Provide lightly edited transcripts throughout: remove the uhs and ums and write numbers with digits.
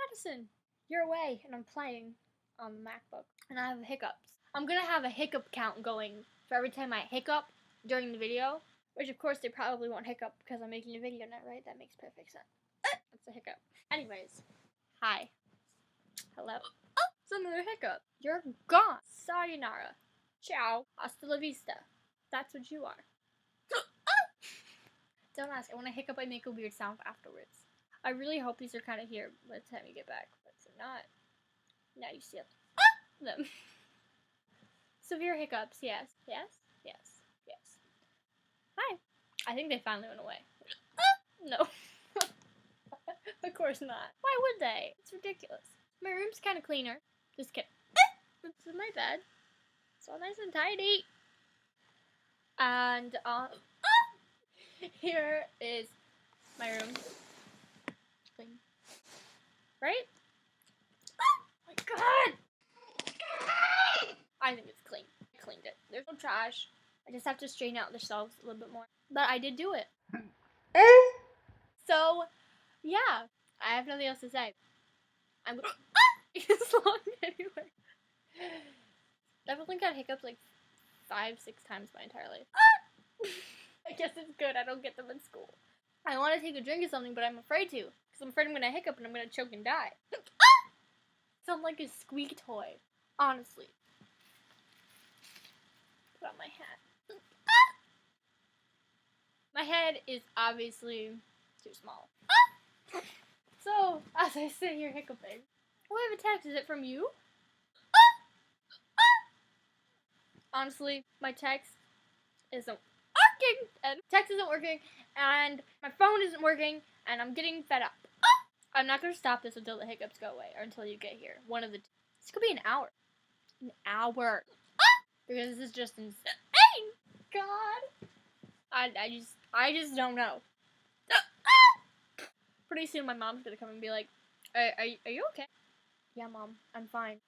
Madison, you're away, and I'm playing on the MacBook, and I have hiccups. I'm gonna have a hiccup count going for every time I hiccup during the video, which of course they probably won't hiccup because I'm making a video now, right? That makes perfect sense. That's a hiccup. Anyways, hi. Hello. Oh, it's another hiccup. You're gone. Sayonara. Ciao. Hasta la vista. That's what you are. Don't ask. I want to hiccup. I make a weird sound afterwards. I really hope these are kind of here by the time you get back. But if they're not, now you see them. Severe hiccups. Yes. Yes. Yes. Yes. Hi. I think they finally went away. No. Of course not. Why would they? It's ridiculous. My room's kind of cleaner. Just kidding. This is my bed. It's all nice and tidy. And here is my room. Clean. Right? Oh my god! I think it's clean. I cleaned it. There's no trash. I just have to straighten out the shelves a little bit more. But I did do it. So, yeah. I have nothing else to say. I'm it's long anyway. I've only got hiccups like 5-6 times my entire life. I guess it's good I don't get them in school. I want to take a drink of something, but I'm afraid to. Because I'm afraid I'm going to hiccup and I'm going to choke and die. Sound like a squeak toy. Honestly. Put on my hat. My head is obviously too small. So, as I sit here hiccuping. Oh, I have a text. Is it from you? Honestly, my text isn't working. And text isn't working. And my phone isn't working. And I'm getting fed up. I'm not going to stop this until the hiccups go away. Or until you get here. One of the two. This could be an hour. An hour. Because this is just insane. God. I just don't know. Pretty soon my mom's gonna come and be like, are you okay? Yeah, Mom, I'm fine.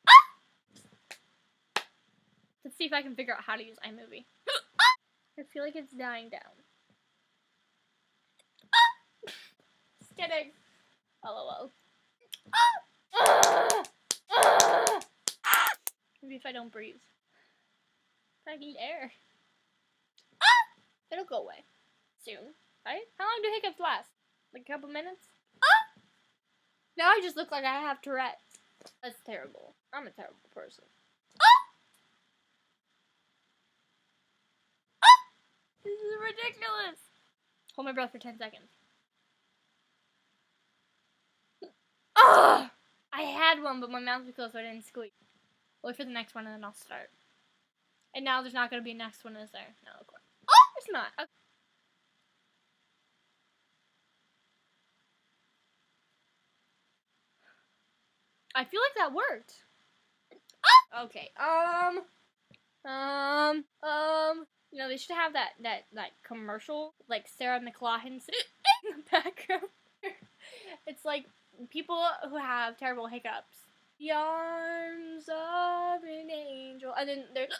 Let's see if I can figure out how to use iMovie. I feel like it's dying down. Just kidding. LOL. Maybe if I don't breathe. If I need air. It'll go away. Soon, right? How long do hiccups last? Like a couple minutes? Now I just look like I have Tourette's. That's terrible. I'm a terrible person. This is ridiculous. Hold my breath for 10 seconds. I had one, but my mouth was closed, so I didn't squeak. Wait for the next one, and then I'll start. And now there's not going to be a next one, is there? No, of course. There's not. Okay. I feel like that worked. Okay. You know, they should have that commercial, like Sarah McLachlan in the background. It's like people who have terrible hiccups. The arms of an angel. And then there's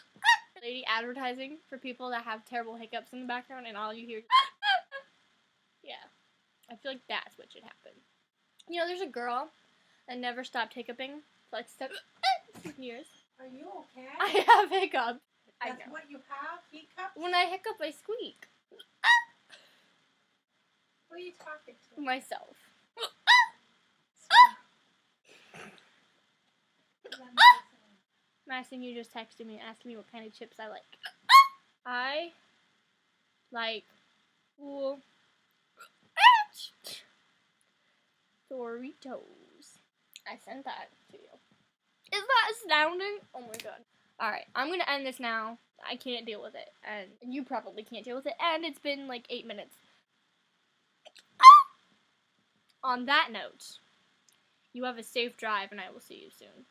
a lady advertising for people that have terrible hiccups in the background, and all you hear is yeah. I feel like that's what should happen. You know, there's a girl that never stopped hiccuping for like 7 years. Are you okay? I have hiccups. That's what you have? Hiccups? When I hiccup, I squeak. Who are you talking to? Myself. Madison, you just texted me asking me what kind of chips I like. I like cool Doritos. I sent that to you. Is that astounding? Oh my god. Alright, I'm gonna end this now. I can't deal with it. And you probably can't deal with it. And it's been like 8 minutes. On that note, you have a safe drive and I will see you soon.